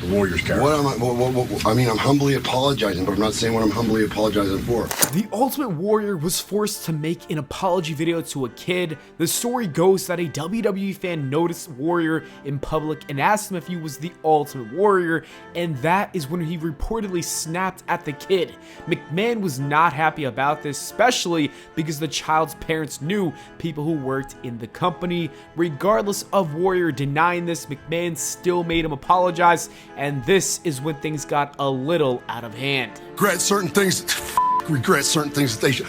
the Warrior's character. I mean, I'm humbly apologizing, but I'm not saying what I'm humbly apologizing for. The Ultimate Warrior was forced to make an apology video to a kid. The story goes that a WWE fan noticed Warrior in public and asked him if he was the Ultimate Warrior, and that is when he reportedly snapped at the kid. McMahon was not happy about this, especially because the child's parents knew people who worked in the company. Regardless of Warrior denying this, McMahon still made him apologize, and this is when things got a little out of hand. Regret certain things that they should.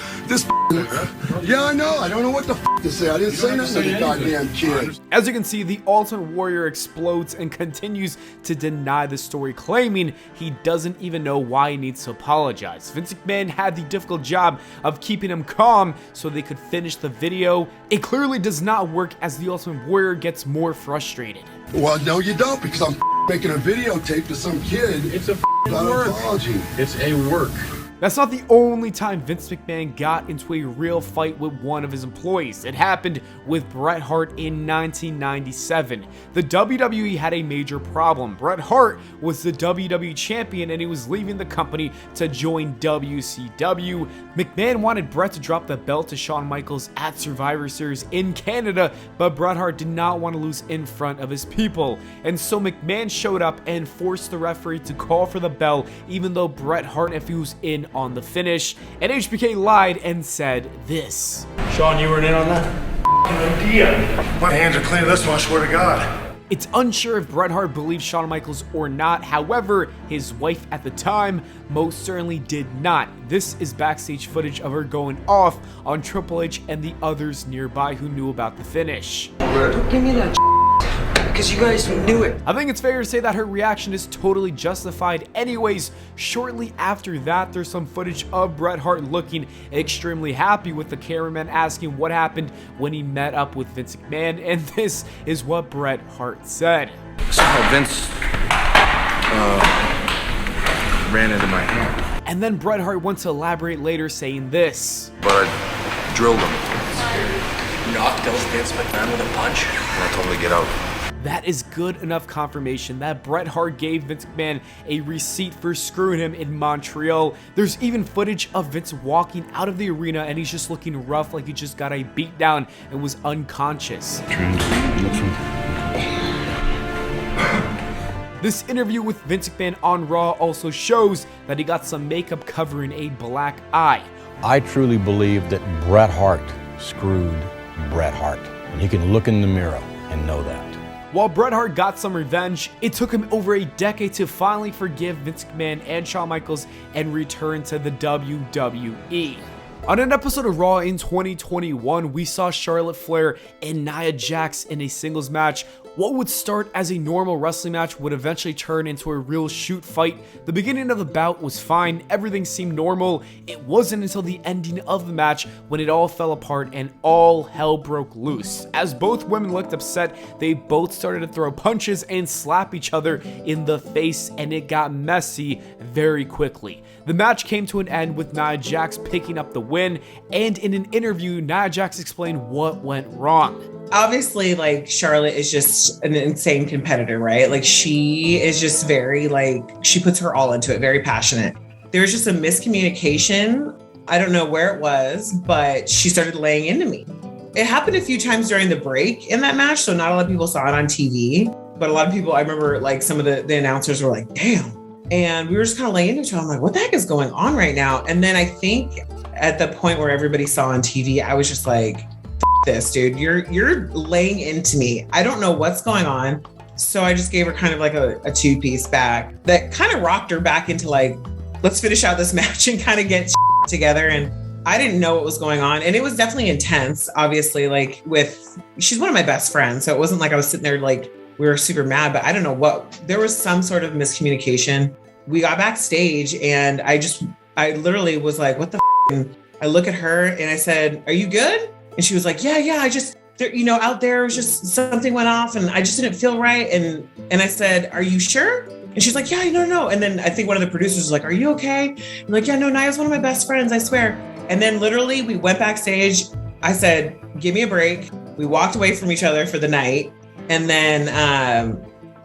Yeah, I know. I don't know what the to say. I didn't say nothing to the goddamn kid. As you can see, the Ultimate Warrior explodes and continues to deny the story, claiming he doesn't even know why he needs to apologize. Vince McMahon had the difficult job of keeping him calm so they could finish the video. It clearly does not work as the Ultimate Warrior gets more frustrated. Well, no, you don't, because I'm making a videotape to some kid. It's a work. Apology. It's a work. That's not the only time Vince McMahon got into a real fight with one of his employees. It happened with Bret Hart in 1997. The WWE had a major problem. Bret Hart was the WWE champion and he was leaving the company to join WCW. McMahon wanted Bret to drop the belt to Shawn Michaels at Survivor Series in Canada, but Bret Hart did not want to lose in front of his people. And so McMahon showed up and forced the referee to call for the bell, even though Bret Hart, if he was in on the finish, and HBK lied and said this. Shawn, you weren't in on that? Idea. My hands are clean this one, I swear to God. It's unsure if Bret Hart believed Shawn Michaels or not. However, his wife at the time most certainly did not. This is backstage footage of her going off on Triple H and the others nearby who knew about the finish. Don't give me that because you guys knew it. I think it's fair to say that her reaction is totally justified. Anyways, shortly after that, there's some footage of Bret Hart looking extremely happy, with the cameraman asking what happened when he met up with Vince McMahon, and this is what Bret Hart said. Somehow Vince ran into my hand. And then Bret Hart went to elaborate later, saying this. But I drilled him. Knocked out Vince McMahon with a punch? And I told him to get out. That is good enough confirmation that Bret Hart gave Vince McMahon a receipt for screwing him in Montreal. There's even footage of Vince walking out of the arena and he's just looking rough, like he just got a beat down and was unconscious. This interview with Vince McMahon on Raw also shows that he got some makeup covering a black eye. I truly believe that Bret Hart screwed Bret Hart, and you can look in the mirror and know that. While Bret Hart got some revenge, it took him over a decade to finally forgive Vince McMahon and Shawn Michaels and return to the WWE. On an episode of Raw in 2021, we saw Charlotte Flair and Nia Jax in a singles match. What would start as a normal wrestling match would eventually turn into a real shoot fight. The beginning of the bout was fine, everything seemed normal. It wasn't until the ending of the match when it all fell apart and all hell broke loose. As both women looked upset, they both started to throw punches and slap each other in the face, and it got messy very quickly. The match came to an end with Nia Jax picking up the win, and in an interview, Nia Jax explained what went wrong. Obviously, like, Charlotte is just an insane competitor, right? Like, she is just very, like, she puts her all into it, very passionate. There was just a miscommunication. I don't know where it was, but she started laying into me. It happened a few times during the break in that match, so not a lot of people saw it on TV, but a lot of people, I remember, like, some of the announcers were like, damn. And we were just kind of laying into each other. I'm like, what the heck is going on right now? And then I think at the point where everybody saw on TV, I was just like, this, dude, you're laying into me. I don't know what's going on. So I just gave her kind of like a two-piece back that kind of rocked her back into like, let's finish out this match and kind of get together. And I didn't know what was going on. And it was definitely intense, obviously, like she's one of my best friends. So it wasn't like I was sitting there like we were super mad, but I don't know what, there was some sort of miscommunication. We got backstage and I literally was like, what the f-? And I look at her and I said, are you good? And she was like, yeah, I just, out there, it was just something went off and I just didn't feel right. And I said, are you sure? And she's like, yeah, no. And then I think one of the producers was like, are you okay? I'm like, yeah, no, Nia's one of my best friends, I swear. And then literally we went backstage. I said, give me a break. We walked away from each other for the night. And then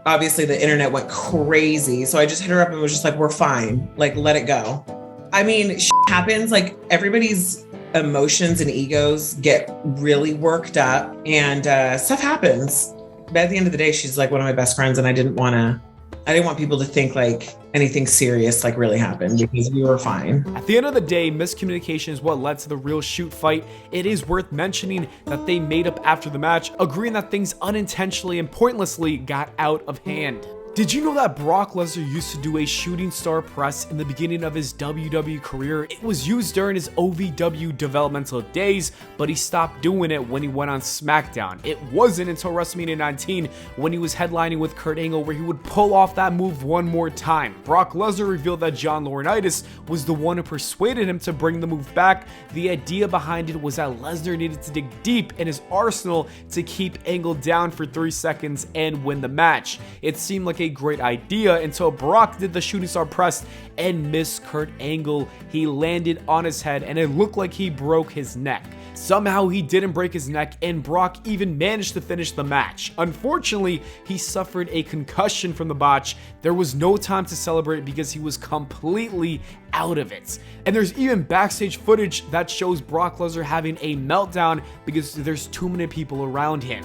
obviously the internet went crazy. So I just hit her up and was just like, we're fine. Like, let it go. I mean, shit happens. Like, everybody's emotions and egos get really worked up and stuff happens. But at the end of the day, she's like one of my best friends, and I didn't want people to think like anything serious like really happened, because we were fine. At the end of the day, miscommunication is what led to the real shoot fight. It is worth mentioning that they made up after the match, agreeing that things unintentionally and pointlessly got out of hand. Did you know that Brock Lesnar used to do a shooting star press in the beginning of his WWE career? It was used during his OVW developmental days, but he stopped doing it when he went on SmackDown. It wasn't until WrestleMania 19 when he was headlining with Kurt Angle where he would pull off that move one more time. Brock Lesnar revealed that John Laurinaitis was the one who persuaded him to bring the move back. The idea behind it was that Lesnar needed to dig deep in his arsenal to keep Angle down for 3 seconds and win the match. It seemed like a great idea until Brock did the shooting star press and missed Kurt Angle. He landed on his head and it looked like he broke his neck. Somehow he didn't break his neck, and Brock even managed to finish the match. Unfortunately, he suffered a concussion from the botch. There was no time to celebrate because he was completely out of it. And there's even backstage footage that shows Brock Lesnar having a meltdown because there's too many people around him.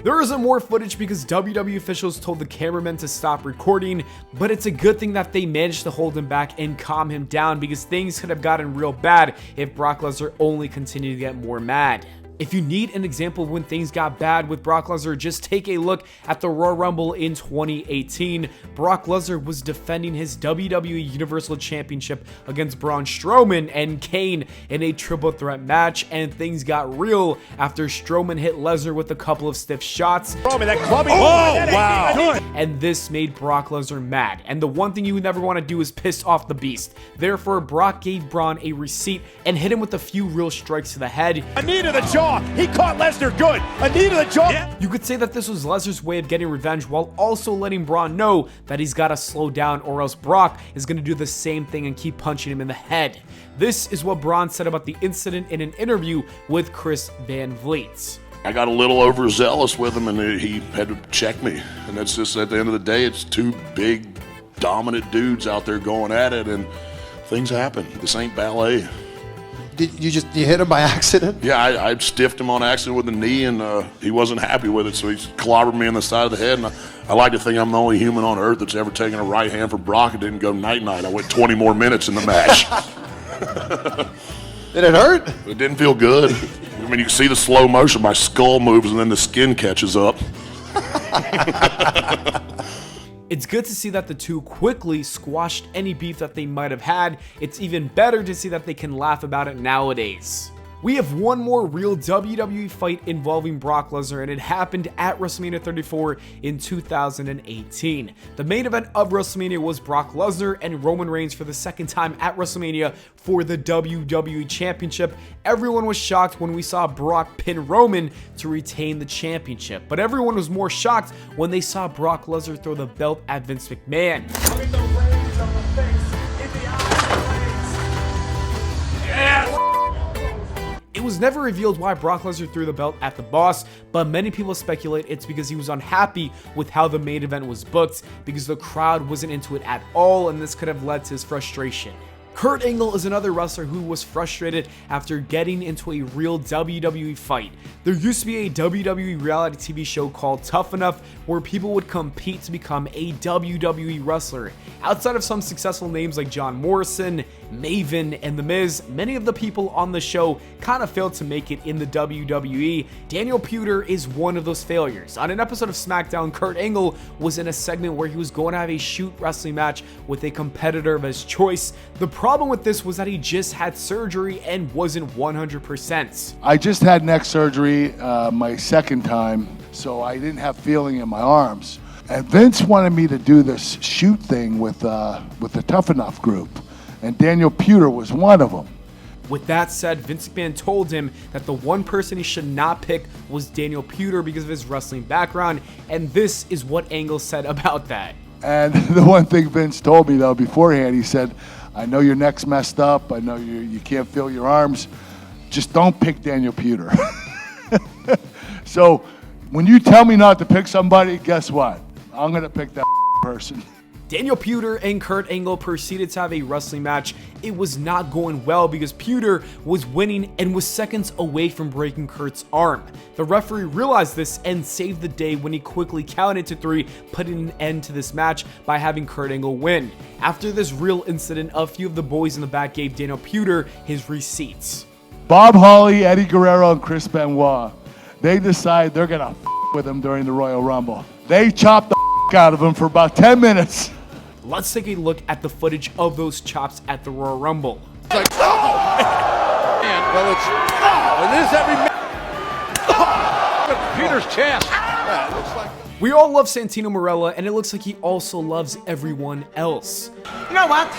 There isn't more footage because WWE officials told the cameraman to stop recording, but it's a good thing that they managed to hold him back and calm him down, because things could have gotten real bad if Brock Lesnar only continued to get more mad. If you need an example of when things got bad with Brock Lesnar, just take a look at the Royal Rumble in 2018. Brock Lesnar was defending his WWE Universal Championship against Braun Strowman and Kane in a triple threat match, and things got real after Strowman hit Lesnar with a couple of stiff shots. And this made Brock Lesnar mad. And the one thing you never want to do is piss off the beast. Therefore, Brock gave Braun a receipt and hit him with a few real strikes to the head. A knee to the jaw. He caught Lesnar good. A knee to the jaw. Yeah. You could say that this was Lesnar's way of getting revenge while also letting Braun know that he's got to slow down, or else Brock is going to do the same thing and keep punching him in the head. This is what Braun said about the incident in an interview with Chris Van Vliet. I got a little overzealous with him, and he had to check me. And that's just, at the end of the day, it's two big, dominant dudes out there going at it, and things happen. This ain't ballet. Did you hit him by accident? Yeah, I stiffed him on accident with a knee, and he wasn't happy with it, so he clobbered me on the side of the head. And I like to think I'm the only human on earth that's ever taken a right hand for Brock and didn't go night-night. I went 20 more minutes in the match. Did it hurt? It didn't feel good. I mean, you can see the slow motion. My skull moves, and then the skin catches up. It's good to see that the two quickly squashed any beef that they might have had. It's even better to see that they can laugh about it nowadays. We have one more real WWE fight involving Brock Lesnar, and it happened at WrestleMania 34 in 2018. The main event of WrestleMania was Brock Lesnar and Roman Reigns for the second time at WrestleMania for the WWE Championship. Everyone was shocked when we saw Brock pin Roman to retain the championship, but everyone was more shocked when they saw Brock Lesnar throw the belt at Vince McMahon. It was never revealed why Brock Lesnar threw the belt at the boss, but many people speculate it's because he was unhappy with how the main event was booked, because the crowd wasn't into it at all, and this could have led to his frustration. Kurt Angle is another wrestler who was frustrated after getting into a real WWE fight. There used to be a WWE reality TV show called Tough Enough where people would compete to become a WWE wrestler. Outside of some successful names like John Morrison, Maven, and The Miz, many of the people on the show kind of failed to make it in the WWE. Daniel Puder is one of those failures. On an episode of SmackDown, Kurt Angle was in a segment where he was going to have a shoot wrestling match with a competitor of his choice. The problem with this was that he just had surgery and wasn't 100%. I just had neck surgery my second time, so I didn't have feeling in my arms. And Vince wanted me to do this shoot thing with the Tough Enough group, and Daniel Puder was one of them. With that said, Vince McMahon told him that the one person he should not pick was Daniel Puder because of his wrestling background, and this is what Angle said about that. And the one thing Vince told me, though, beforehand, he said, I know your neck's messed up, I know you can't feel your arms, just don't pick Daniel Puder. So when you tell me not to pick somebody, guess what? I'm going to pick that person. Daniel Puder and Kurt Angle proceeded to have a wrestling match. It was not going well because Puder was winning and was seconds away from breaking Kurt's arm. The referee realized this and saved the day when he quickly counted to 3, putting an end to this match by having Kurt Angle win. After this real incident, a few of the boys in the back gave Daniel Puder his receipts. Bob Holly, Eddie Guerrero, and Chris Benoit, they decide they're going to with him during the Royal Rumble. They chop the out of him for about 10 minutes. Let's take a look at the footage of those chops at the Royal Rumble. It's like, oh! Man, well, it's, oh, it is every man. Oh, Peter's chest. Yeah, it looks like. We all love Santino Marella, and it looks like he also loves everyone else. You know what?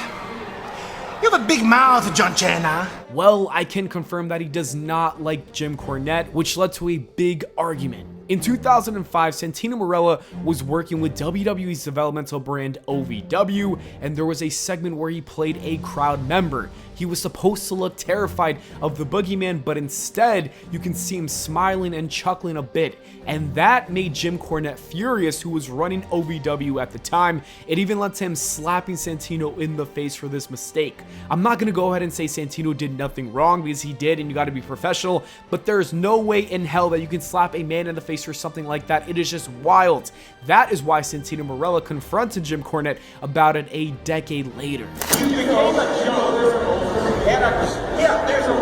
You have a big mouth, John Cena. Well, I can confirm that he does not like Jim Cornette, which led to a big argument. In 2005, Santino Marella was working with WWE's developmental brand OVW, and there was a segment where he played a crowd member. He was supposed to look terrified of the boogeyman, but instead, you can see him smiling and chuckling a bit, and that made Jim Cornette furious, who was running OVW at the time. It even led to him slapping Santino in the face for this mistake. I'm not going to go ahead and say Santino did nothing wrong, because he did, and you got to be professional, but there's no way in hell that you can slap a man in the face or something like that. It is just wild. That is why Santino Marella confronted Jim Cornette about it a decade later. Yeah, there's a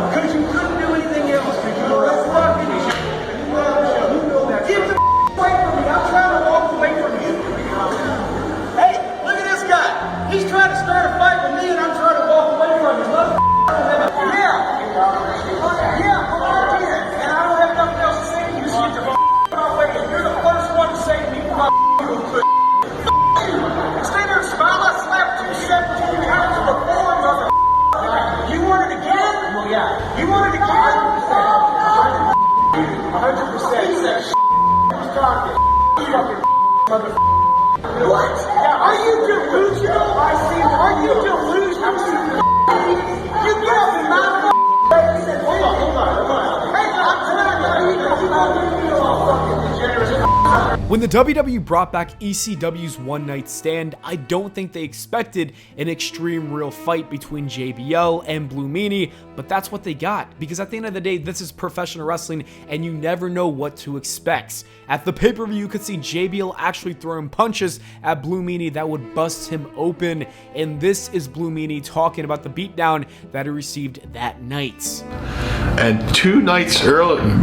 because you couldn't do anything else because you were fucking get the away from me. I'm trying to walk away from you. Hey, look at this guy. He's trying to start a fight with me and I'm trying to walk away from him. Yeah, come on here. And I don't have nothing else to say to you. So you get my way. You're the first one to say to me, stay there and smile. I slapped you 17 times before, mother. You want it again? Well, yeah. You want it again? 100%. What? Are you delusional? Are you delusional? You get up and mouth. Hold on. Hey, I'm telling you, fucking degenerate. When the WWE brought back ECW's One Night Stand, I don't think they expected an Extreme Real fight between JBL and Blue Meanie, but that's what they got, because at the end of the day, this is professional wrestling, and you never know what to expect. At the pay-per-view, you could see JBL actually throwing punches at Blue Meanie that would bust him open, and this is Blue Meanie talking about the beatdown that he received that night. And 2 nights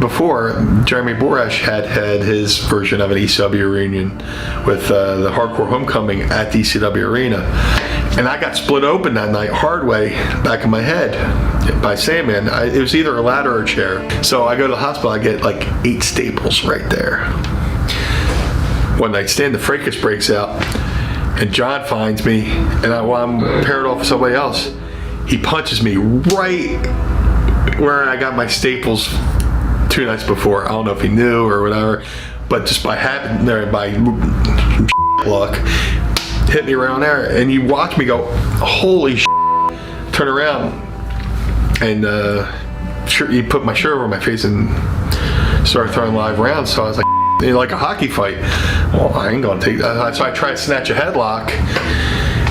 before, Jeremy Borash had his version of an ECW reunion with the Hardcore Homecoming at the ECW Arena. And I got split open that night, hard way, back in my head by Sandman. It was either a ladder or a chair. So I go to the hospital, I get like 8 staples right there. One night stand, the fracas breaks out, and John finds me, and I'm paired off with somebody else. He punches me right where I got my staples 2 nights before. I don't know if he knew or whatever, but just by habit, by luck, hit me around there, and you watch me go, holy shit, turn around, and he put my shirt over my face and started throwing live rounds. So I was like a hockey fight. Well, I ain't gonna take that. So I tried to snatch a headlock.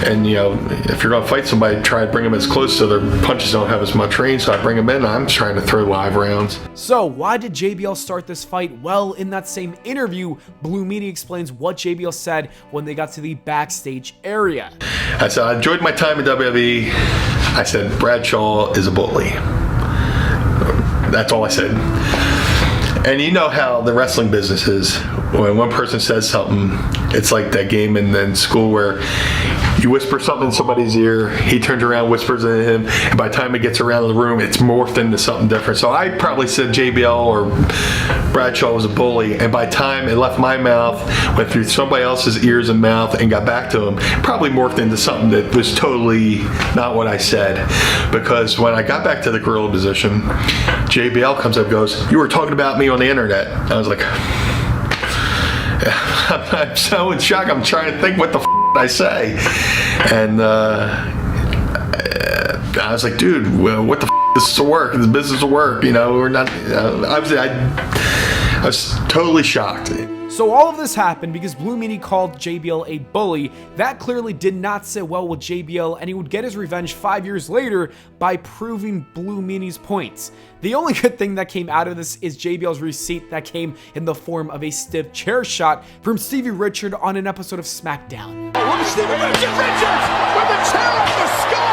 And, you know, if you're going to fight somebody, try to bring them as close so their punches don't have as much range. So I bring them in, and I'm trying to throw live rounds. So why did JBL start this fight? Well, in that same interview, Blue Meanie explains what JBL said when they got to the backstage area. I said, I enjoyed my time at WWE. I said, Bradshaw is a bully. That's all I said. And you know how the wrestling business is. When one person says something, it's like that game in school where you whisper something in somebody's ear, he turns around, whispers it to him, and by the time it gets around the room, it's morphed into something different. So I probably said JBL or Bradshaw was a bully, and by the time it left my mouth, went through somebody else's ears and mouth, and got back to him, probably morphed into something that was totally not what I said. Because when I got back to the gorilla position, JBL comes up and goes, "You were talking about me on the internet." I was like, I'm so in shock. I'm trying to think what the I say. And I was like, dude, what the this is to work. This business will work. We're not. Obviously, I was totally shocked. So all of this happened because Blue Meanie called JBL a bully. That clearly did not sit well with JBL, and he would get his revenge 5 years later by proving Blue Meanie's points. The only good thing that came out of this is JBL's receipt that came in the form of a stiff chair shot from Stevie Richards on an episode of SmackDown. Stevie Richards with the chair off the skull.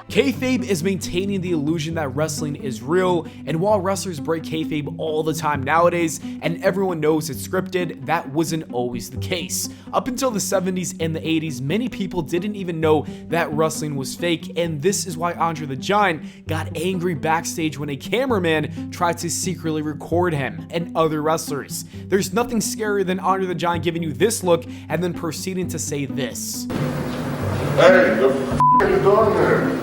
Kayfabe is maintaining the illusion that wrestling is real, and while wrestlers break kayfabe all the time nowadays, and everyone knows it's scripted, that wasn't always the case. Up until the 70s and the 80s, many people didn't even know that wrestling was fake, and this is why Andre the Giant got angry backstage when a cameraman tried to secretly record him and other wrestlers. There's nothing scarier than Andre the Giant giving you this look and then proceeding to say this. Hey, the f*** are you doing there?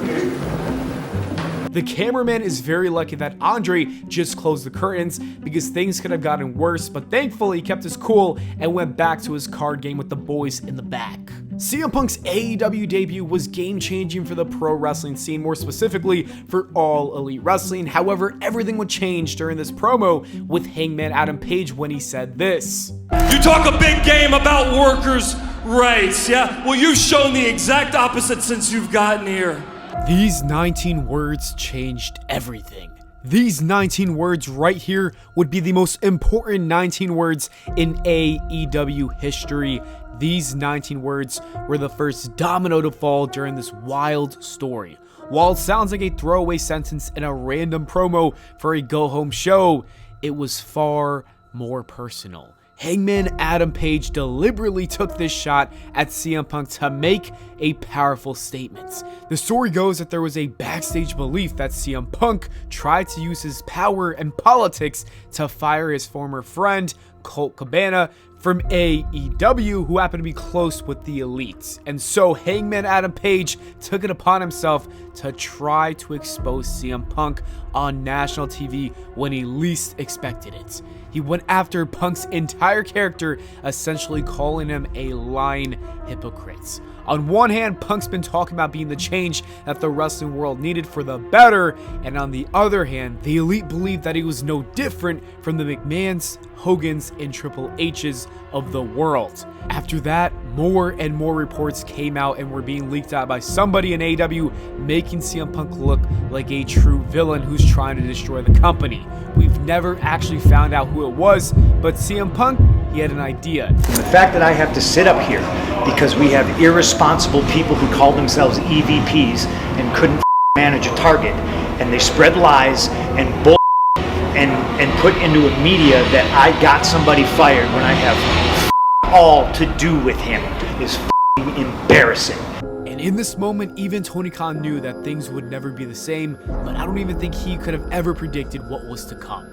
The cameraman is very lucky that Andre just closed the curtains because things could have gotten worse, but thankfully he kept his cool and went back to his card game with the boys in the back. CM Punk's AEW debut was game-changing for the pro wrestling scene, more specifically for All Elite Wrestling. However, everything would change during this promo with Hangman Adam Page when he said this. You talk a big game about workers' rights, yeah? Well, you've shown the exact opposite since you've gotten here. These 19 words changed everything. These 19 words right here would be the most important 19 words in AEW history. These 19 words were the first domino to fall during this wild story. While it sounds like a throwaway sentence in a random promo for a go-home show, it was far more personal. Hangman Adam Page deliberately took this shot at CM Punk to make a powerful statement. The story goes that there was a backstage belief that CM Punk tried to use his power and politics to fire his former friend, Colt Cabana, from AEW, who happened to be close with the Elite. And so Hangman Adam Page took it upon himself to try to expose CM Punk on national TV when he least expected it. He went after Punk's entire character, essentially calling him a lying hypocrite. On one hand, Punk's been talking about being the change that the wrestling world needed for the better, and on the other hand, the Elite believed that he was no different from the McMahons, Hogans, and Triple H's of the world. After that, more and more reports came out and were being leaked out by somebody in AEW, making CM Punk look like a true villain who's trying to destroy the company. We've never actually found out who it was, but CM Punk, he had an idea. The fact that I have to sit up here because we have irresponsible people who call themselves EVPs and couldn't manage a target, and they spread lies and bull and put into a media that I got somebody fired when I have all to do with him is embarrassing. And in this moment, even Tony Khan knew that things would never be the same, but I don't even think he could have ever predicted what was to come.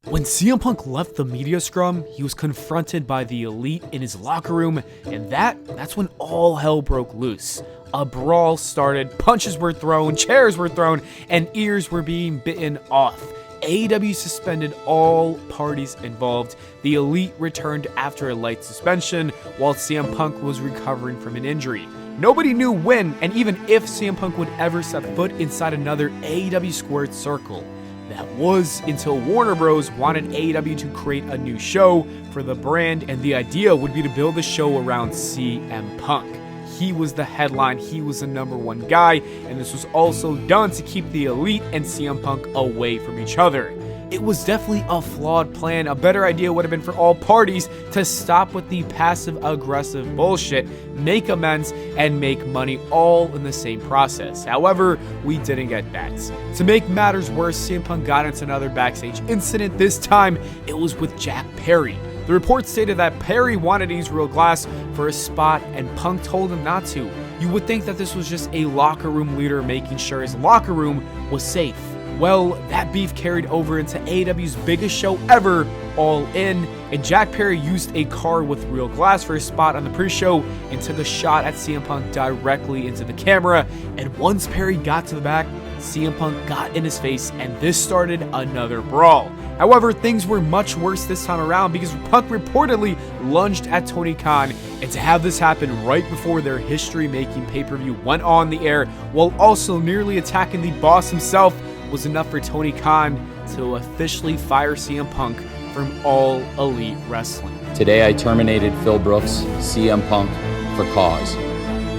When CM Punk left the media scrum, he was confronted by the Elite in his locker room, and that's when all hell broke loose. A brawl started, punches were thrown, chairs were thrown, and ears were being bitten off. AEW suspended all parties involved. The Elite returned after a light suspension, while CM Punk was recovering from an injury. Nobody knew when, and even if CM Punk would ever set foot inside another AEW squared circle. That was until Warner Bros. Wanted AEW to create a new show for the brand, and the idea would be to build the show around CM Punk. He was the headline, he was the #1 guy, and this was also done to keep the Elite and CM Punk away from each other. It was definitely a flawed plan. A better idea would have been for all parties to stop with the passive-aggressive bullshit, make amends, and make money all in the same process. However, we didn't get that. To make matters worse, CM Punk got into another backstage incident. This time, it was with Jack Perry. The report stated that Perry wanted to use real glass for a spot, and Punk told him not to. You would think that this was just a locker room leader making sure his locker room was safe. Well, that beef carried over into AEW's biggest show ever, All In, and Jack Perry used a car with real glass for his spot on the pre-show and took a shot at CM Punk directly into the camera, and once Perry got to the back, CM Punk got in his face, and this started another brawl. However, things were much worse this time around because Punk reportedly lunged at Tony Khan, and to have this happen right before their history-making pay-per-view went on the air while also nearly attacking the boss himself was enough for Tony Khan to officially fire CM Punk from All Elite Wrestling. Today I terminated Phil Brooks, CM Punk, for cause.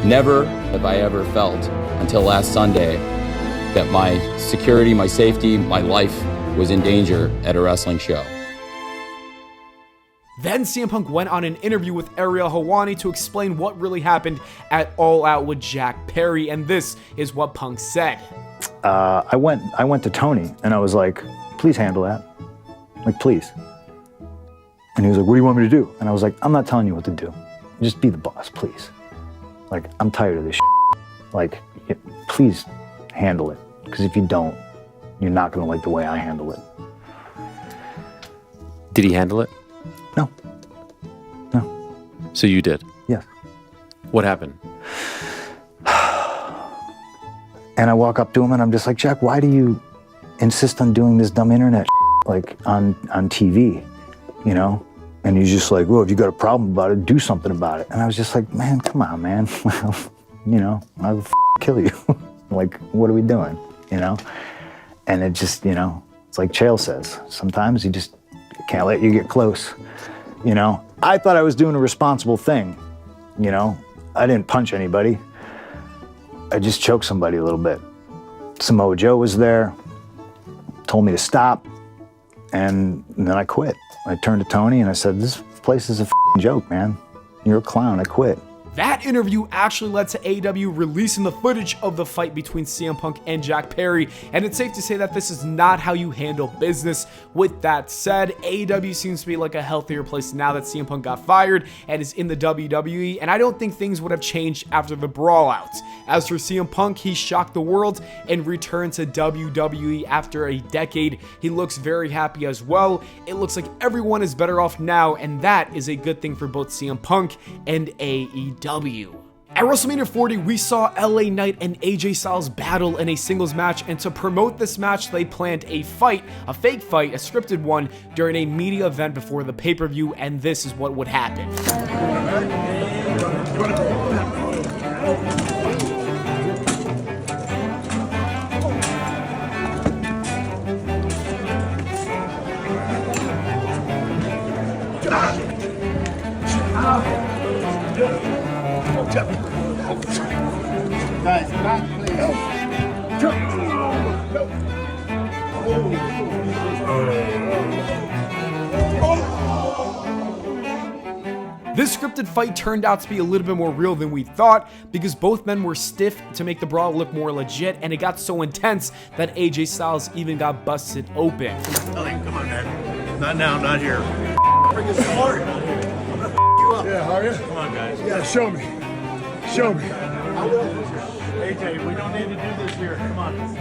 Never have I ever felt until last Sunday that my security, my safety, my life was in danger at a wrestling show. Then CM Punk went on an interview with Ariel Helwani to explain what really happened at All Out with Jack Perry, and this is what Punk said. I went to Tony and I was like, please handle that. Like, please. And he was like, what do you want me to do? And I was like, I'm not telling you what to do. Just be the boss, please. Like, I'm tired of this shit. Like, please handle it. Because if you don't, you're not going to like the way I handle it. Did he handle it? No. So you did? Yes. What happened? And I walk up to him and I'm just like, Jack, why do you insist on doing this dumb internet shit, like on TV, you know? And he's just like, well, if you got a problem about it, do something about it. And I was just like, man, come on, man. You know, I'll kill you. Like, what are we doing, you know? And it just, you know, it's like Chael says, sometimes you just can't let you get close, you know? I thought I was doing a responsible thing, you know? I didn't punch anybody. I just choked somebody a little bit. Samoa Joe was there, told me to stop, and then I quit. I turned to Tony and I said, this place is a joke, man. You're a clown, I quit. That interview actually led to AEW releasing the footage of the fight between CM Punk and Jack Perry, and it's safe to say that this is not how you handle business. With that said, AEW seems to be like a healthier place now that CM Punk got fired and is in the WWE, and I don't think things would have changed after the brawl out. As for CM Punk, he shocked the world and returned to WWE after a decade. He looks very happy as well. It looks like everyone is better off now, and that is a good thing for both CM Punk and AEW. At WrestleMania 40, we saw LA Knight and AJ Styles battle in a singles match, and to promote this match, they planned a fight, a fake fight, a scripted one, during a media event before the pay-per-view, and this is what would happen. Guys, back, please. This scripted fight turned out to be a little bit more real than we thought because both men were stiff to make the brawl look more legit, and it got so intense that AJ Styles even got busted open. Come on, man. Not now, not here. Bring us hard. Yeah, how are you? Come on, guys. Yeah, show me. Show me. AJ, we don't need to do this here. Come on.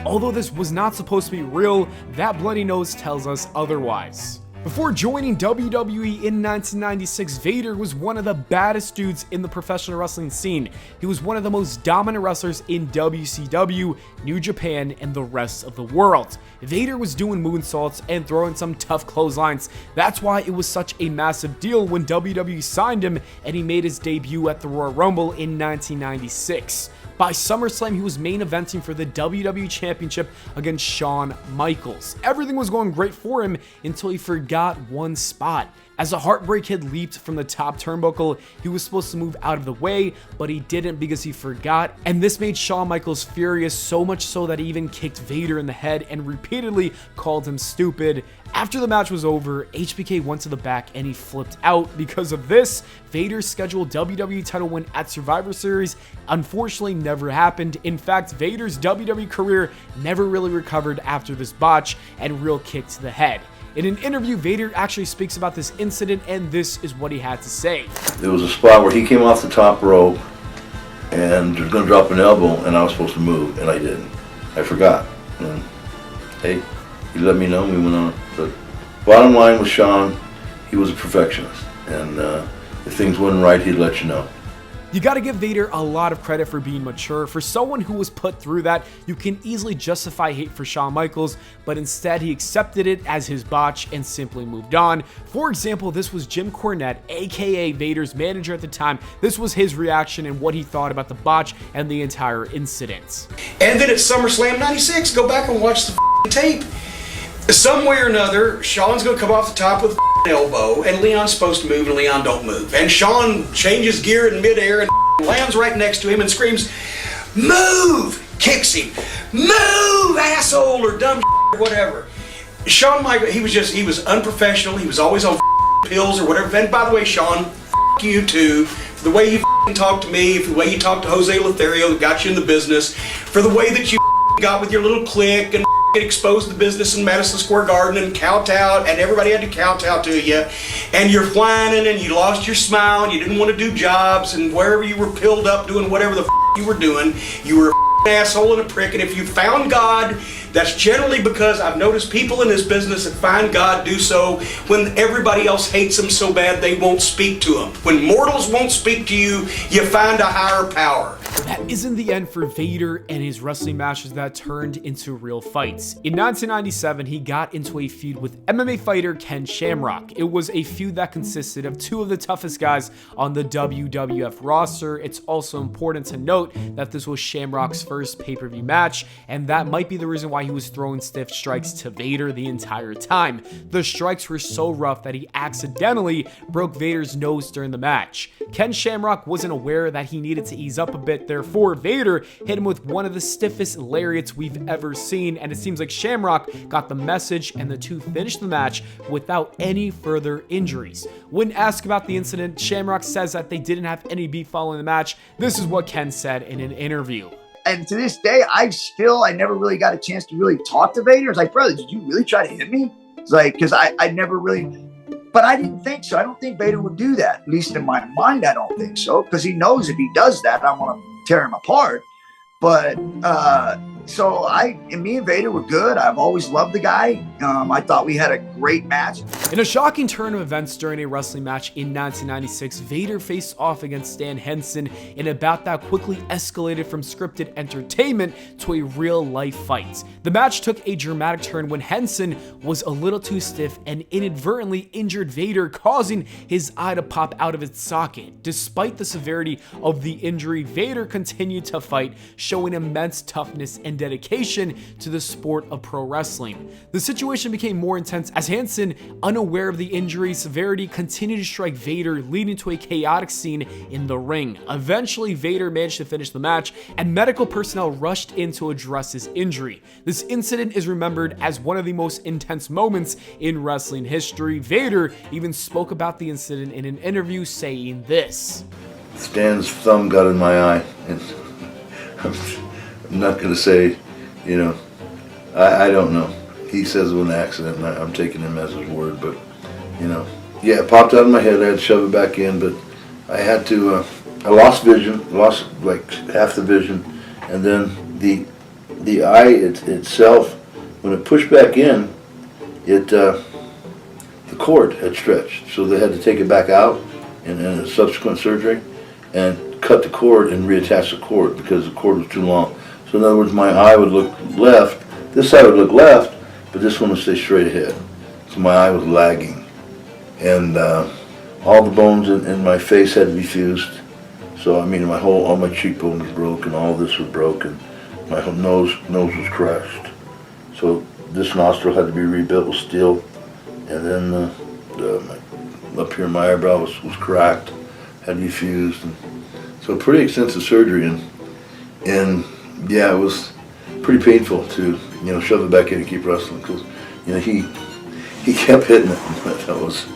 Although this was not supposed to be real, that bloody nose tells us otherwise. Before joining WWE in 1996, Vader was one of the baddest dudes in the professional wrestling scene. He was one of the most dominant wrestlers in WCW, New Japan, and the rest of the world. Vader was doing moonsaults and throwing some tough clotheslines. That's why it was such a massive deal when WWE signed him and he made his debut at the Royal Rumble in 1996. By SummerSlam, he was main eventing for the WWE Championship against Shawn Michaels. Everything was going great for him until he forgot one spot. As a heartbreak had leaped from the top turnbuckle, he was supposed to move out of the way, but he didn't because he forgot, and this made Shawn Michaels furious, so much so that he even kicked Vader in the head and repeatedly called him stupid. After the match was over, HBK went to the back and he flipped out. Because of this, Vader's scheduled WWE title win at Survivor Series unfortunately never happened. In fact, Vader's WWE career never really recovered after this botch and real kick to the head. In an interview, Vader actually speaks about this incident, and this is what he had to say. There was a spot where he came off the top rope and was going to drop an elbow, and I was supposed to move, and I didn't. I forgot. And, hey, he let me know, and we went on. But bottom line with Shawn, he was a perfectionist, and if things wasn't right, he'd let you know. You gotta give Vader a lot of credit for being mature. For someone who was put through that, you can easily justify hate for Shawn Michaels, but instead he accepted it as his botch and simply moved on. For example, this was Jim Cornette, aka Vader's manager at the time. This was his reaction and what he thought about the botch and the entire incident. And then at SummerSlam 96, go back and watch the tape. Some way or another, Shawn's going to come off the top with a elbow, and Leon's supposed to move, and Leon don't move. And Shawn changes gear in midair and lands right next to him and screams, "Move!" Kicks him. "Move, asshole," or dumb or whatever. Shawn Michaels, he was unprofessional. He was always on pills or whatever. And by the way, Shawn, you too. For the way you talked to me, for the way you talked to Jose Lothario that got you in the business, for the way that you got with your little clique and exposed the business in Madison Square Garden and kowtowed, and everybody had to kowtow to you, and you're whining and you lost your smile and you didn't want to do jobs, and wherever you were pilled up doing whatever the you were doing, you were an asshole and a prick. And if you found God, that's generally because I've noticed people in this business that find God do so when everybody else hates them so bad they won't speak to them. When mortals won't speak to you, you find a higher power. That isn't the end for Vader and his wrestling matches that turned into real fights. In 1997, he got into a feud with MMA fighter Ken Shamrock. It was a feud that consisted of two of the toughest guys on the WWF roster. It's also important to note that this was Shamrock's first pay-per-view match, and that might be the reason why he was throwing stiff strikes to Vader the entire time. The strikes were so rough that he accidentally broke Vader's nose during the match. Ken Shamrock wasn't aware that he needed to ease up a bit, therefore Vader hit him with one of the stiffest lariats we've ever seen, and it seems like Shamrock got the message and the two finished the match without any further injuries. When asked about the incident, Shamrock says that they didn't have any beef following the match. This is what Ken said in an interview. And to this day, I never really got a chance to really talk to Vader. It's like, brother, did you really try to hit me? It's like, because I never really, but I didn't think so. I don't think Vader would do that. At least in my mind, I don't think so. Because he knows if he does that, I want to tear him apart. But so me and Vader were good. I've always loved the guy. I thought we had a great match. In a shocking turn of events during a wrestling match in 1996, Vader faced off against Stan Hensen in a bout that quickly escalated from scripted entertainment to a real-life fight. The match took a dramatic turn when Hensen was a little too stiff and inadvertently injured Vader, causing his eye to pop out of its socket. Despite the severity of the injury, Vader continued to fight, showing immense toughness and dedication to the sport of pro wrestling. The situation became more intense as Hensen, unaware of the injury severity, continued to strike Vader, leading to a chaotic scene in the ring. Eventually, Vader managed to finish the match, and medical personnel rushed in to address his injury. This incident is remembered as one of the most intense moments in wrestling history. Vader even spoke about the incident in an interview, saying this. Stan's thumb got in my eye, and I'm not going to say, I don't know. He says it was an accident, and I'm taking him as his word, but, yeah, it popped out of my head. I had to shove it back in, but I had to, I lost vision, lost like half the vision, and then the eye itself, when it pushed back in, the cord had stretched, so they had to take it back out in a subsequent surgery and cut the cord and reattach the cord because the cord was too long. So in other words, my eye would look left, this side would look left, but this one would stay straight ahead. So my eye was lagging. And all the bones in my face had to be fused. So I mean, all my cheekbone was broken, all this was broken. My whole nose was crushed. So this nostril had to be rebuilt with steel. And then up here my eyebrow was cracked, had to be fused. And so pretty extensive surgery, and yeah, it was pretty painful to shove it back in and keep wrestling because he kept hitting it. That was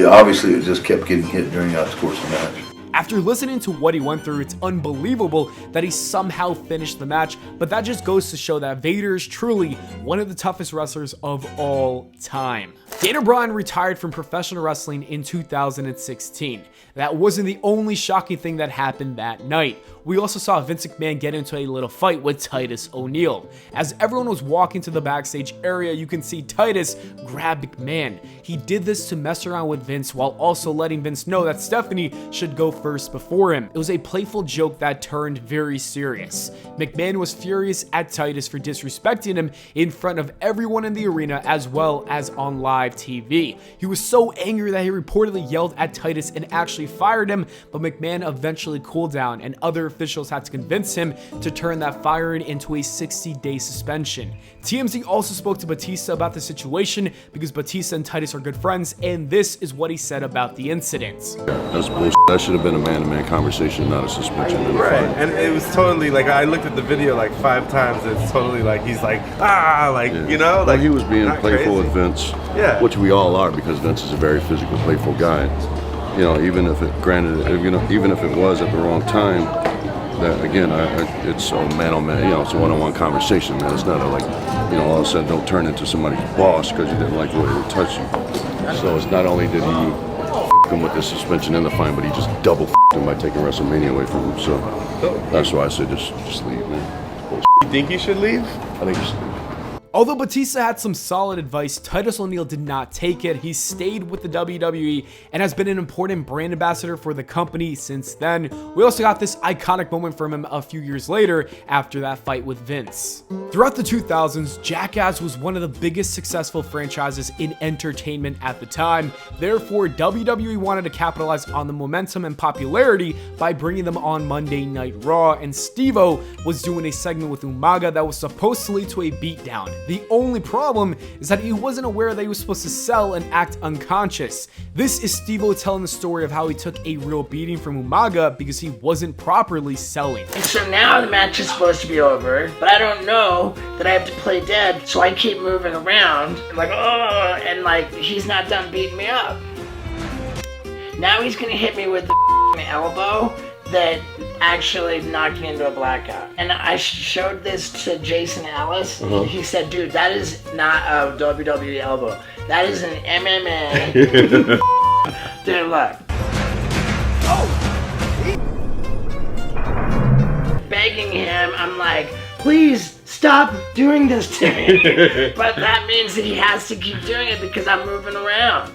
obviously it just kept getting hit during the course of the match. After listening to what he went through, it's unbelievable that he somehow finished the match, but that just goes to show that Vader is truly one of the toughest wrestlers of all time. Daniel Bryan retired from professional wrestling in 2016. That wasn't the only shocking thing that happened that night. We also saw Vince McMahon get into a little fight with Titus O'Neil. As everyone was walking to the backstage area, you can see Titus grab McMahon. He did this to mess around with Vince while also letting Vince know that Stephanie should go first before him. It was a playful joke that turned very serious. McMahon was furious at Titus for disrespecting him in front of everyone in the arena as well as on live TV. He was so angry that he reportedly yelled at Titus and actually fired him, but McMahon eventually cooled down and other officials had to convince him to turn that firing into a 60-day suspension. TMZ also spoke to Batista about the situation because Batista and Titus are good friends, and this is what he said about the incident. That's bullshit. That should have been a man-to-man conversation, not a suspension. Right, and it was totally like, I looked at the video like 5 times, and it's totally like, he's like, you know? Like, well, he was being playful crazy with Vince, yeah, which we all are because Vince is a very physical, playful guy. You know, even if it, granted, even if it was at the wrong time, that again, it's a man-on-man, you know, it's a one-on-one conversation, man. It's not a, like, you know, all of a sudden don't turn into somebody's boss because you didn't like the way they touched you. So it's not only did he f*** him with the suspension and the fine, but he just double f***ed him by taking WrestleMania away from him. So that's why I said just leave, man. You think he should leave? I think he should leave. Although Batista had some solid advice, Titus O'Neil did not take it. He stayed with the WWE and has been an important brand ambassador for the company since then. We also got this iconic moment from him a few years later after that fight with Vince. Throughout the 2000s, Jackass was one of the biggest successful franchises in entertainment at the time. Therefore, WWE wanted to capitalize on the momentum and popularity by bringing them on Monday Night Raw, and Steve-O was doing a segment with Umaga that was supposed to lead to a beatdown. The only problem is that he wasn't aware that he was supposed to sell and act unconscious. This is Steve-O telling the story of how he took a real beating from Umaga because he wasn't properly selling. And so now the match is supposed to be over, but I don't know that I have to play dead, so I keep moving around, like, oh, and like, he's not done beating me up. Now he's gonna hit me with the elbow that actually knocked me into a blackout. And I showed this to Jason Ellis. He said, dude, that is not a WWE elbow. That is an MMA. Dude, look. Begging him, I'm like, please stop doing this to me. But that means that he has to keep doing it because I'm moving around.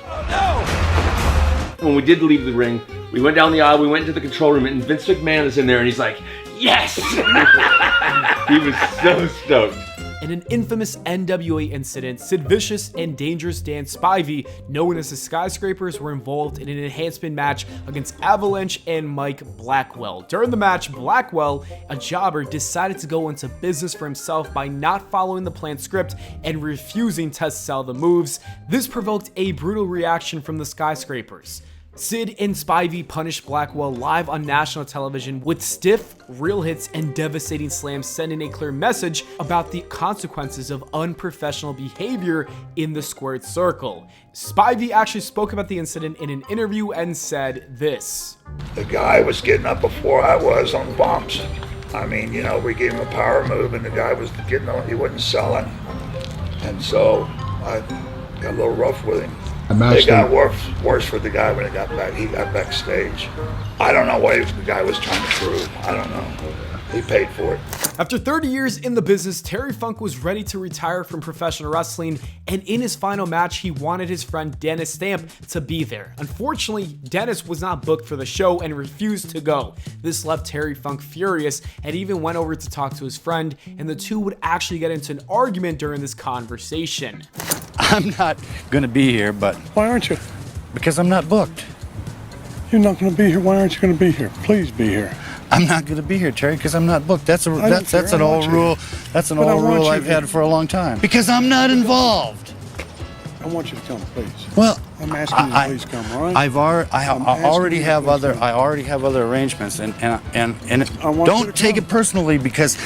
When we did leave the ring, we went down the aisle, we went into the control room, and Vince McMahon is in there, and he's like, yes! He was so stoked. In an infamous NWA incident, Sid Vicious and Dangerous Dan Spivey, known as the Skyscrapers, were involved in an enhancement match against Avalanche and Mike Blackwell. During the match, Blackwell, a jobber, decided to go into business for himself by not following the planned script and refusing to sell the moves. This provoked a brutal reaction from the Skyscrapers. Sid and Spivey punished Blackwell live on national television with stiff, real hits and devastating slams, sending a clear message about the consequences of unprofessional behavior in the squared circle. Spivey actually spoke about the incident in an interview and said this. The guy was getting up before I was on bumps. I mean, you know, we gave him a power move and the guy was getting on, he wasn't selling. And so I got a little rough with him. It got worse for the guy when he got backstage. I don't know what the guy was trying to prove. I don't know. He paid for it. After 30 years in the business, Terry Funk was ready to retire from professional wrestling, and in his final match, he wanted his friend Dennis Stamp to be there. Unfortunately, Dennis was not booked for the show and refused to go. This left Terry Funk furious and even went over to talk to his friend, and the two would actually get into an argument during this conversation. I'm not gonna be here, but... Why aren't you? Because I'm not booked. You're not gonna be here? Why aren't you gonna be here? Please be here. I'm not gonna be here, Terry, because I'm not booked. That's an old rule. That's an old rule I've had for a long time. Because I'm not involved. I want you to come, please. Well, I'm asking you to please come, all right? I already have other arrangements, and don't take it personally, because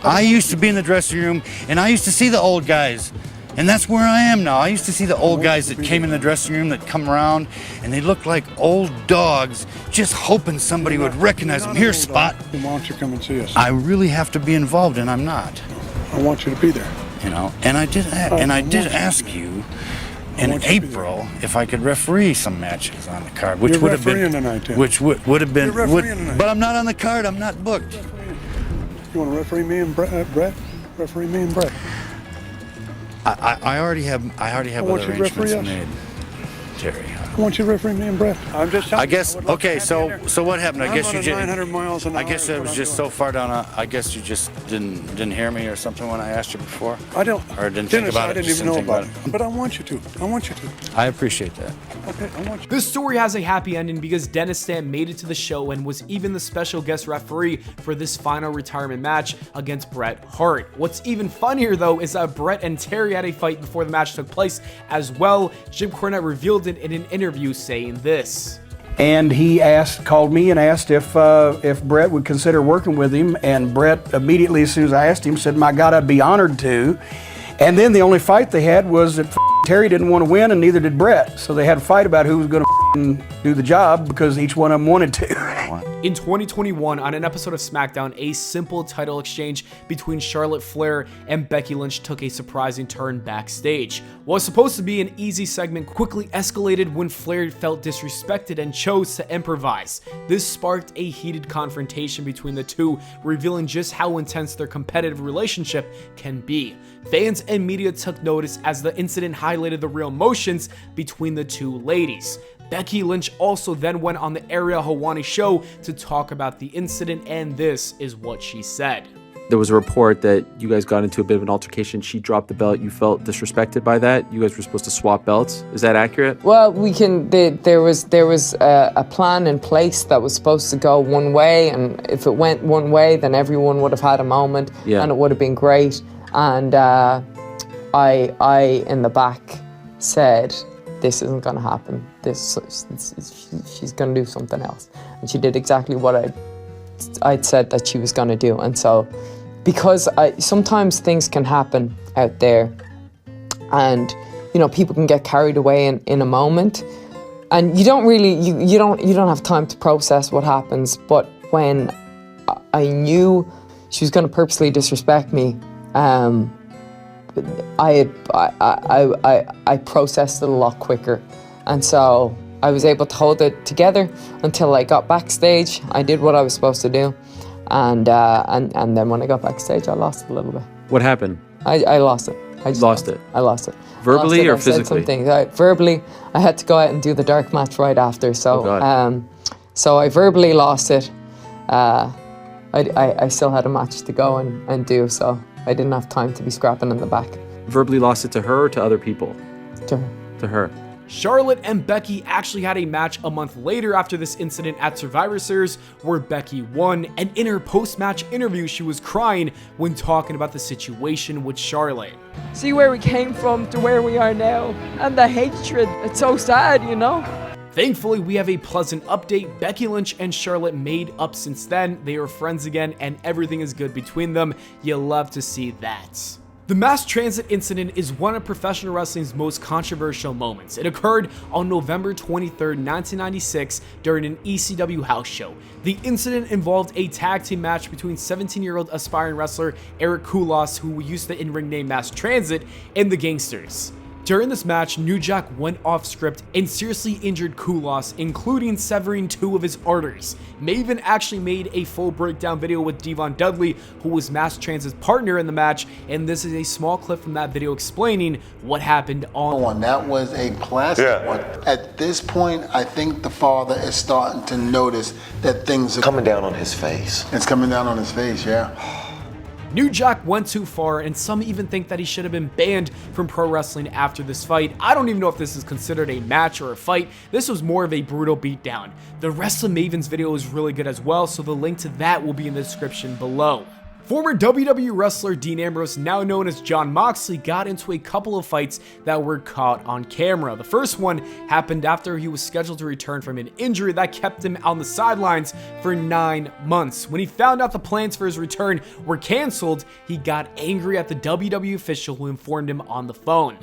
I used to be in the dressing room and I used to see the old guys. And that's where I am now. I used to see the old guys that came in the dressing room that come around and they looked like old dogs just hoping somebody would recognize them. Here, Spot. Then why don't you come and see us? I really have to be involved and I'm not. I want you to be there. You know, and I did ask you in April if I could referee some matches on the card, which You're would have been, refereeing tonight, Tim. which would have been, You're refereeing tonight. but I'm not on the card. I'm not booked. You want to referee me and Brett? Referee me and Brett. I already have want other you to referee arrangements us. made, Terry. I want you to referee me and Brett. I'm just telling I guess, okay, so what happened? I I'm guess you running just, 900 miles an I hour guess is I what was I'm just doing. so far down, I guess you just didn't hear me or something when I asked you before? I don't. Or didn't think Dennis, about I it? didn't just even know think about it. But I want you to. I want you to. I appreciate that. Okay, I want you. This story has a happy ending because Dennis Stamp made it to the show and was even the special guest referee for this final retirement match against Bret Hart. What's even funnier though is that Bret and Terry had a fight before the match took place as well. Jim Cornette revealed it in an interview saying this. And he called me and asked if Bret would consider working with him, and Bret immediately, as soon as I asked him, said, "My God, I'd be honored to." And then the only fight they had was that Terry didn't want to win, and neither did Bret. So they had a fight about who was going to do the job because each one of them wanted to. In 2021, on an episode of SmackDown, a simple title exchange between Charlotte Flair and Becky Lynch took a surprising turn backstage. What was supposed to be an easy segment quickly escalated when Flair felt disrespected and chose to improvise. This sparked a heated confrontation between the two, revealing just how intense their competitive relationship can be. Fans and media took notice as the incident highlighted the real emotions between the two ladies. Becky Lynch also then went on the Area Hawani show to talk about the incident, and this is what she said. There was a report that you guys got into a bit of an altercation. She dropped the belt. You felt disrespected by that. You guys were supposed to swap belts. Is that accurate? Well, there was a plan in place that was supposed to go one way, and if it went one way, then everyone would have had a moment, and it would have been great. And I in the back said, "This isn't going to happen. She's going to do something else." And she did exactly what I'd said that she was going to do. And so, because sometimes things can happen out there, and people can get carried away in a moment, and you don't really you don't have time to process what happens. But when I knew she was going to purposely disrespect me, I processed it a lot quicker, and so I was able to hold it together until I got backstage. I did what I was supposed to do, and then when I got backstage, I lost it a little bit. What happened? I lost it. I just lost it. I lost it. Verbally or I said physically? something. Verbally, I had to go out and do the dark match right after. So, so I verbally lost it. I still had a match to go and do, so I didn't have time to be scrapping in the back. Verbally lost it to her or to other people? To her. To her. Charlotte and Becky actually had a match a month later after this incident at Survivor Series where Becky won, and in her post-match interview she was crying when talking about the situation with Charlotte. See where we came from to where we are now, and the hatred, it's so sad, Thankfully, we have a pleasant update. Becky Lynch and Charlotte made up since then. They are friends again, and everything is good between them. You love to see that. The mass transit incident is one of professional wrestling's most controversial moments. It occurred on November 23rd, 1996 during an ECW house show. The incident involved a tag team match between 17-year-old aspiring wrestler Eric Koulos, who used the in-ring name Mass Transit, and the Gangsters. During this match, New Jack went off script and seriously injured Koulos, including severing 2 of his arteries. Maven actually made a full breakdown video with Devon Dudley, who was Mass Transit's partner in the match, and this is a small clip from that video explaining what happened on. That was a classic one. At this point, I think the father is starting to notice that things are coming down on his face. It's coming down on his face, yeah. New Jack went too far, and some even think that he should have been banned from pro wrestling after this fight. I don't even know if this is considered a match or a fight. This was more of a brutal beatdown. The Rest of Maven's video is really good as well, so the link to that will be in the description below. Former WWE wrestler Dean Ambrose, now known as Jon Moxley, got into a couple of fights that were caught on camera. The first one happened after he was scheduled to return from an injury that kept him on the sidelines for 9 months. When he found out the plans for his return were canceled, he got angry at the WWE official who informed him on the phone.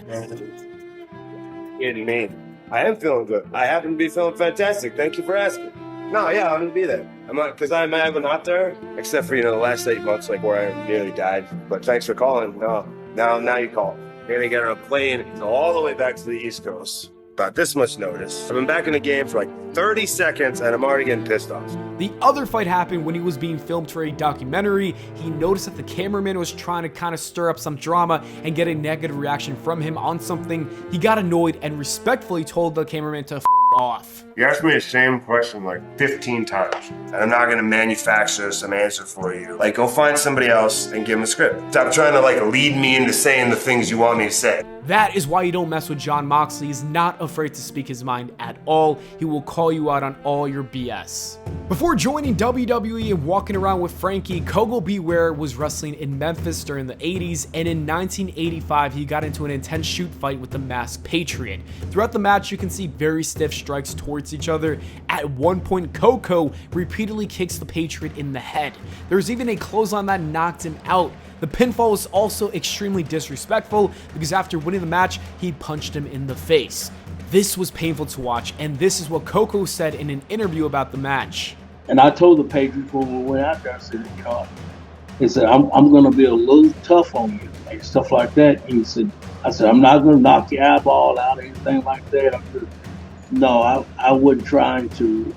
Kidding me. I am feeling good. I happen to be feeling fantastic. Thank you for asking. No, yeah, I'm gonna be there. Because I'm not there, except for the last 8 months, like where I nearly died. But thanks for calling. No, now you call. Here they get on a plane, go all the way back to the East Coast. About this much notice. I've been back in the game for like 30 seconds and I'm already getting pissed off. The other fight happened when he was being filmed for a documentary. He noticed that the cameraman was trying to kind of stir up some drama and get a negative reaction from him on something. He got annoyed and respectfully told the cameraman to off. You asked me the same question like 15 times, and I'm not gonna manufacture some answer for you. Like, go find somebody else and give them a script. Stop trying to like lead me into saying the things you want me to say. That is why you don't mess with Jon Moxley. He's not afraid to speak his mind at all. He will call you out on all your BS. Before joining WWE and walking around with Frankie, Koko B. Ware was wrestling in Memphis during the 80s, and in 1985 he got into an intense shoot fight with the Masked Patriot. Throughout the match you can see very stiff strikes towards each other. At one point Koko repeatedly kicks the Patriot in the head. There's even a clothesline that knocked him out. The pinfall was also extremely disrespectful because after winning the match, he punched him in the face. This was painful to watch, and this is what Koko said in an interview about the match. And I told the Patriots when we went out there, I said, he said, I'm going to be a little tough on you, and stuff like that. He said, I said, I'm not going to knock your eyeball out or anything like that. I said, no, I wasn't trying to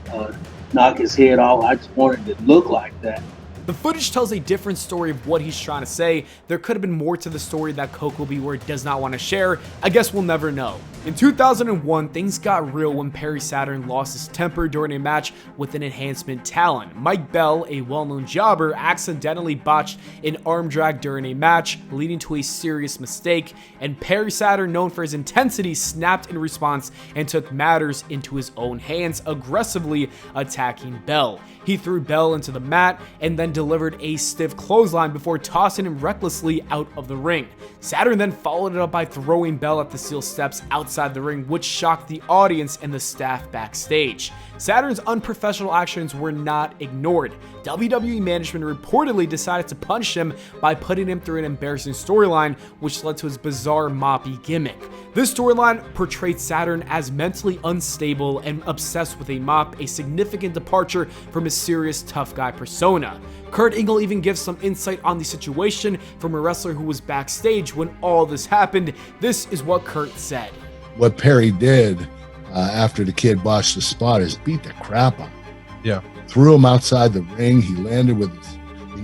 knock his head off. I just wanted it to look like that. The footage tells a different story of what he's trying to say. There could have been more to the story that Koko B. Ware does not want to share. I guess we'll never know. In 2001, things got real when Perry Saturn lost his temper during a match with an enhancement talent. Mike Bell, a well-known jobber, accidentally botched an arm drag during a match, leading to a serious mistake, and Perry Saturn, known for his intensity, snapped in response and took matters into his own hands, aggressively attacking Bell. He threw Bell into the mat and then delivered a stiff clothesline before tossing him recklessly out of the ring. Saturn then followed it up by throwing Bell at the steel steps outside the ring, which shocked the audience and the staff backstage. Saturn's unprofessional actions were not ignored. WWE management reportedly decided to punish him by putting him through an embarrassing storyline, which led to his bizarre moppy gimmick. This storyline portrayed Saturn as mentally unstable and obsessed with a mop, a significant departure from his serious tough guy persona. Kurt Angle even gives some insight on the situation from a wrestler who was backstage when all this happened. This is what Kurt said. What Perry did after the kid botched the spot is beat the crap out of him. Yeah. Threw him outside the ring. He landed with his,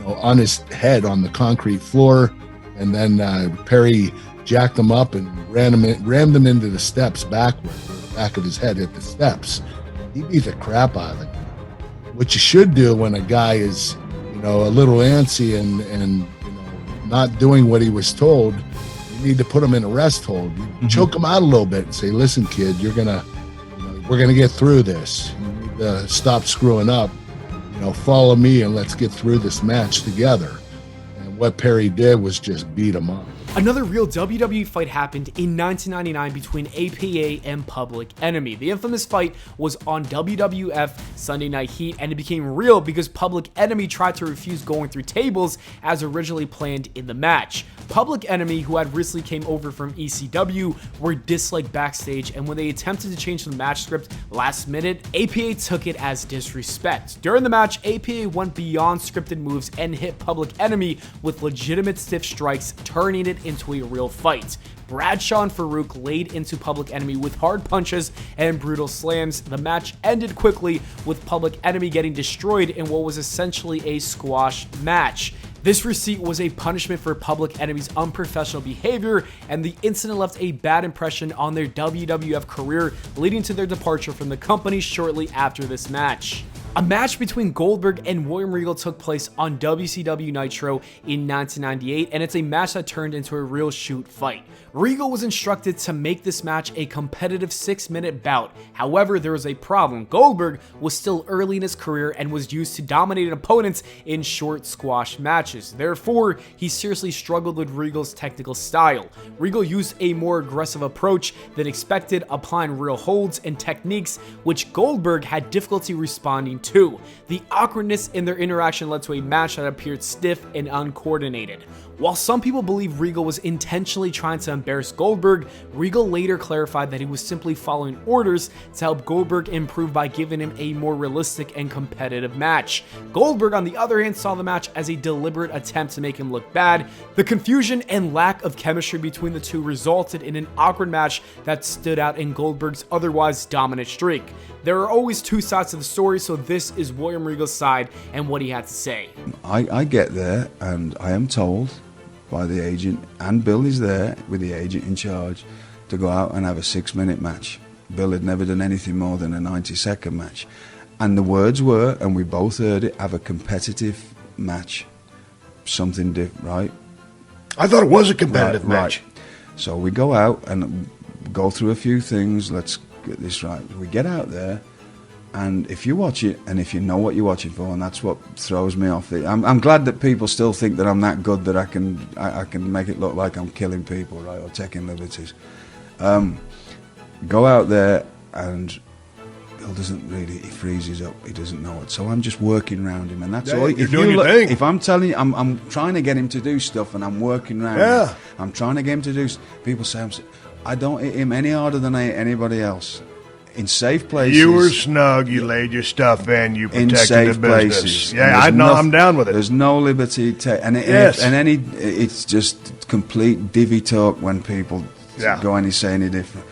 on his head on the concrete floor, and then Perry jacked him up and rammed him into the steps backward. The back of his head hit the steps. He beat the crap out of him. What you should do when a guy is, a little antsy and not doing what he was told, you need to put him in a rest hold. You choke him out a little bit and say, "Listen, kid, we're gonna get through this. You need to stop screwing up. Follow me and let's get through this match together." And what Perry did was just beat him up. Another real WWE fight happened in 1999 between APA and Public Enemy. The infamous fight was on WWF Sunday Night Heat, and it became real because Public Enemy tried to refuse going through tables as originally planned in the match. Public Enemy, who had recently came over from ECW, were disliked backstage, and when they attempted to change the match script last minute, APA took it as disrespect. During the match, APA went beyond scripted moves and hit Public Enemy with legitimate stiff strikes, turning it into a real fight. Bradshaw and Farouk laid into Public Enemy with hard punches and brutal slams. The match ended quickly with Public Enemy getting destroyed in what was essentially a squash match. This receipt was a punishment for Public Enemy's unprofessional behavior, and the incident left a bad impression on their WWF career, leading to their departure from the company shortly after this match. A match between Goldberg and William Regal took place on WCW Nitro in 1998, and it's a match that turned into a real shoot fight. Regal was instructed to make this match a competitive 6-minute bout. However, there was a problem. Goldberg was still early in his career and was used to dominating opponents in short squash matches. Therefore, he seriously struggled with Regal's technical style. Regal used a more aggressive approach than expected, applying real holds and techniques which Goldberg had difficulty responding to. The awkwardness in their interaction led to a match that appeared stiff and uncoordinated. While some people believe Regal was intentionally trying to embarrass Goldberg, Regal later clarified that he was simply following orders to help Goldberg improve by giving him a more realistic and competitive match. Goldberg, on the other hand, saw the match as a deliberate attempt to make him look bad. The confusion and lack of chemistry between the two resulted in an awkward match that stood out in Goldberg's otherwise dominant streak. There are always two sides to the story, so this is William Regal's side and what he had to say. I get there and I am told by the agent, and Bill is there with the agent in charge, to go out and have a 6-minute match. Bill had never done anything more than a 90-second match. And the words were, and we both heard it, have a competitive match. Something different, right? I thought it was a competitive match. Right. So we go out and go through a few things. Let's get this right. We get out there, and if you watch it, and if you know what you're watching for, and that's what throws me off. I'm glad that people still think that I'm that good that I can make it look like I'm killing people, right, or taking liberties. Go out there, and Bill doesn't really. He freezes up. He doesn't know it. So I'm just working around him, and that's all. If I'm telling you, I'm trying to get him to do stuff, and I'm working around him. I'm trying to get him to do. People say I don't hit him any harder than I hit anybody else. In safe places. You were snug. You laid your stuff in. You protected in safe the business. Places. Yeah, I'm down with it. There's no liberty. It's just complete divvy talk when people go and say any different.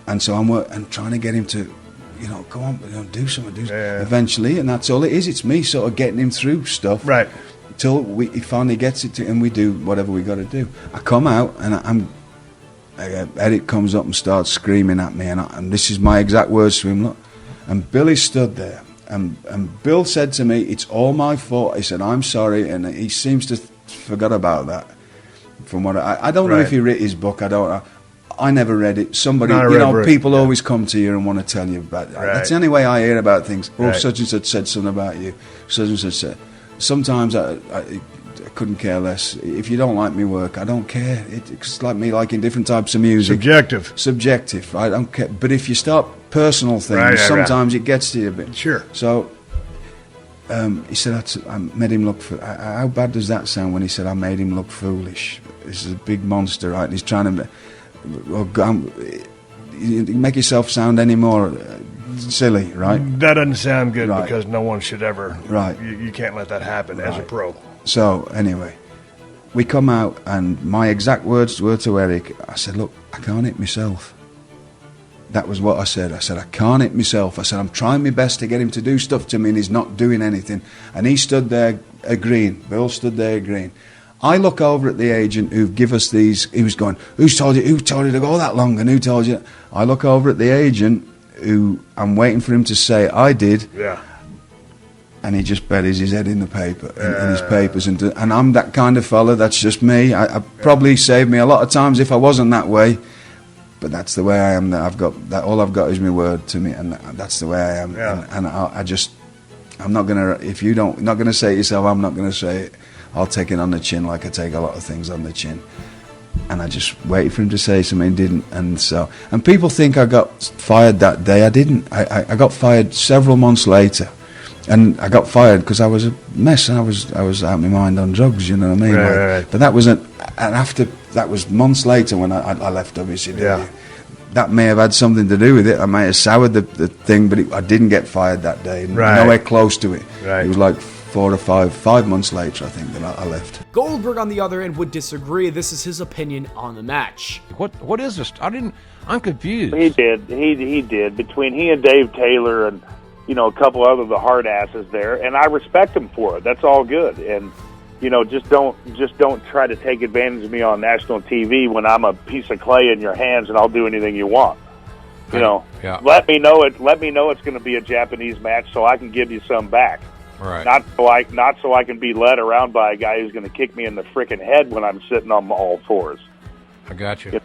And so I'm trying to get him to, go on, do something. Eventually, and that's all it is. It's me sort of getting him through stuff. Right. Till he finally gets it to, and we do whatever we got to do. I come out and Eric comes up and starts screaming at me, and this is my exact words to him. Look, and Billy stood there, and Bill said to me, "It's all my fault." He said, "I'm sorry," and he seems to forgot about that. From what I don't know if he read his book. I never read it. Somebody, people always come to you and want to tell you about it. That's the only way I hear about things. Oh, such and such said something about you. Such and such said. Sometimes I couldn't care less. If you don't like me work, I don't care. It's like me liking different types of music. Subjective. I don't care. But if you start personal things, sometimes it gets to you a bit. Sure. So he said, I made him look. How bad does that sound when he said I made him look foolish? This is a big monster, right? And he's trying to make yourself sound any more silly, right? That doesn't sound good because no one should ever. Right. You can't let that happen as a pro. So anyway, we come out, and my exact words were to Eric. I said, "Look, I can't hit myself." That was what I said. I said, "I can't hit myself." I said, "I'm trying my best to get him to do stuff to me, and he's not doing anything." And he stood there agreeing. Bill stood there agreeing. I look over at the agent who give us these. He was going, Who told you to go that long? And who told you? I look over at the agent who I'm waiting for him to say, "I did." Yeah. And he just buries his head in the paper, in his papers, and I'm that kind of fella. That's just me. I probably saved me a lot of times if I wasn't that way, but that's the way I am. That I've got that. All I've got is my word to me, and that's the way I am. Yeah. And I'm not gonna. If you don't, not gonna say it yourself, I'm not gonna say it. I'll take it on the chin, like I take a lot of things on the chin. And I just waited for him to say something, didn't. And people think I got fired that day. I didn't. I got fired several months later. And I got fired because I was a mess, and I was out of my mind on drugs. You know what I mean? Right. But that wasn't. And after that was months later when I left WCW. Yeah. That may have had something to do with it. I may have soured the thing, but I didn't get fired that day. Nowhere close to it. Right. It was like 4 or 5 months later, I think, that I left. Goldberg, on the other end, would disagree. This is his opinion on the match. What is this? I'm confused. He did. Between he and Dave Taylor and a couple other the hard asses there, and I respect him for it. That's all good. And just don't try to take advantage of me on national TV when I'm a piece of clay in your hands and I'll do anything you want. Yeah. Let me know it's going to be a Japanese match so I can give you some back. Right. Not so I can be led around by a guy who's going to kick me in the frickin' head when I'm sitting on all fours. I got you.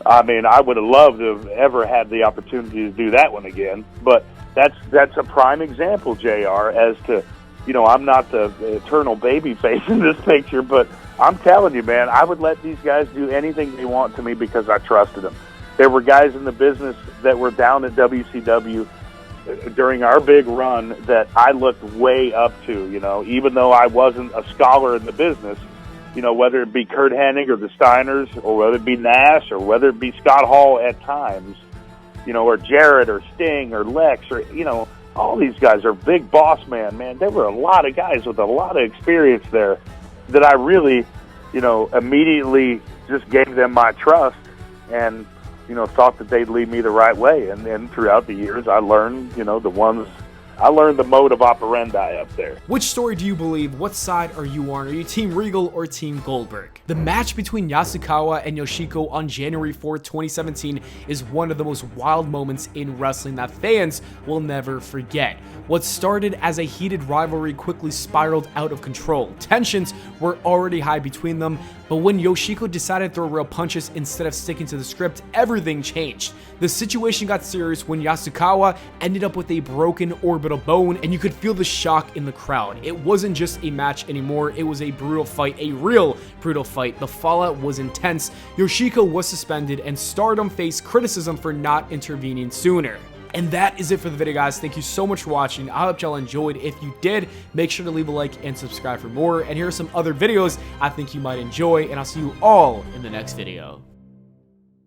I mean, I would have loved to have ever had the opportunity to do that one again, but that's a prime example, JR, as to, I'm not the eternal baby face in this picture, but I'm telling you, man, I would let these guys do anything they want to me because I trusted them. There were guys in the business that were down at WCW during our big run that I looked way up to, even though I wasn't a scholar in the business, You know, whether it be Kurt Hennig or the Steiners, or whether it be Nash, or whether it be Scott Hall at times, you know, or Jarrett or Sting or Lex, or, you know, all these guys are big boss man. There were a lot of guys with a lot of experience there that I really, you know, immediately just gave them my trust and, you know, thought that they'd lead me the right way. And then throughout the years, I learned, you know, I learned the mode of operandi up there. Which story do you believe? What side are you on? Are you Team Regal or Team Goldberg? The match between Yasukawa and Yoshiko on January 4th, 2017 is one of the most wild moments in wrestling that fans will never forget. What started as a heated rivalry quickly spiraled out of control. Tensions were already high between them, but when Yoshiko decided to throw real punches instead of sticking to the script, everything changed. The situation got serious when Yasukawa ended up with a broken orbital bone, and you could feel the shock in the crowd. It wasn't just a match anymore, it was a brutal fight, a real brutal fight. The fallout was intense. Yoshiko was suspended, and Stardom faced criticism for not intervening sooner. And that is it for the video, guys. Thank you so much for watching. I hope y'all enjoyed. If you did, make sure to leave a like and subscribe for more. And here are some other videos I think you might enjoy, and I'll see you all in the next video.